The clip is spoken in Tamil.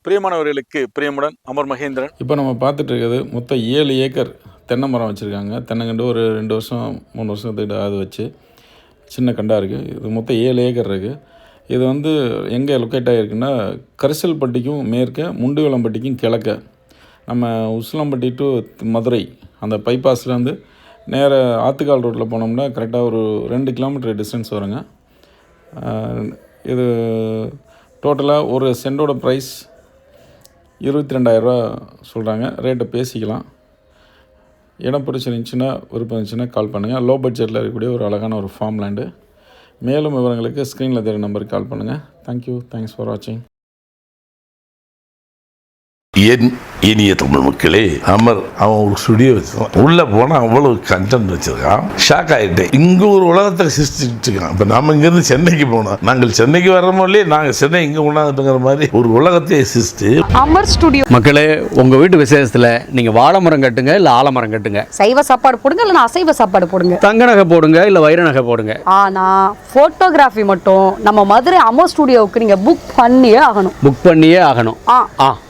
பிரியமானவர்களுக்கு பிரியமுடன் அமர் மகேந்திரன். இப்போ நம்ம பார்த்துட்டு இருக்கிறது மொத்தம் 7 ஏக்கர் தென்னை மரம் வச்சுருக்காங்க. தென்னங்கண்டு ஒரு 2 வருஷம் 3 வருஷத்துக்கிட்ட அது வச்சு சின்ன கண்டாக இருக்குது. இது மொத்தம் 7 ஏக்கர் இருக்குது. இது வந்து எங்கே லொக்கேட் ஆகிருக்குன்னா கரிசல்பட்டிக்கும் மேற்க, முண்டுவிளம்பட்டிக்கும் கிழக்க, நம்ம உசிலம்பட்டி டு மதுரை அந்த பைபாஸில் வந்து நேர ஆத்துக்கால் ரோட்டில் போனோம்னா கரெக்டாக ஒரு 2 கிலோமீட்டர் டிஸ்டன்ஸ் வருங்க. இது டோட்டலாக ஒரு சென்டோட ப்ரைஸ் 22,000 ரூபா சொல்கிறாங்க. ரேட்டை பேசிக்கலாம். இடம் பிடிச்சிருந்துச்சின்னா விருப்பம் இருந்துச்சுன்னா கால் பண்ணுங்கள். லோ பட்ஜெட்டில் இருக்கக்கூடிய ஒரு அழகான ஒரு ஃபார்ம் லேண்டு. மேலும் விவரங்களுக்கு ஸ்க்ரீனில் தெரியும் நம்பருக்கு கால் பண்ணுங்கள். தேங்க்யூ. தேங்க்ஸ் ஃபார் வாட்சிங். என் இனிய தமிழ் மக்களே, அமர் அவன் ஒரு ஸ்டுடியோ வச்சிருக்கான். உள்ள போனா அவ்வளவு கண்டென்ட் வச்சிருக்கான். ஷாக் ஆகிட்டேன். இங்க ஒரு உலகத்தை சிருஷ்டிட்டு இருக்கான். இப்ப நாம இங்க இருந்து சென்னைக்கு போனோம். நாங்கள் சென்னைக்கு வர்றோமோ இல்லையே, நாங்க சென்னை இங்க கொண்டாந்துட்டுங்கிற மாதிரி ஒரு உலகத்தை சிருஷ்டி அமர் ஸ்டுடியோ. மக்களே, உங்க வீட்டு விசேஷத்துல நீங்க வாழை மரம் கட்டுங்க இல்ல ஆலமரம் கட்டுங்க, சைவ சாப்பாடு போடுங்க இல்ல அசைவ சாப்பாடு போடுங்க, தங்க நகை போடுங்க இல்ல வைர நகை போடுங்க. ஆனா போட்டோகிராஃபி மட்டும் நம்ம மதுரை அமர் ஸ்டுடியோவுக்கு நீங்க புக் பண்ணியே ஆகணும்.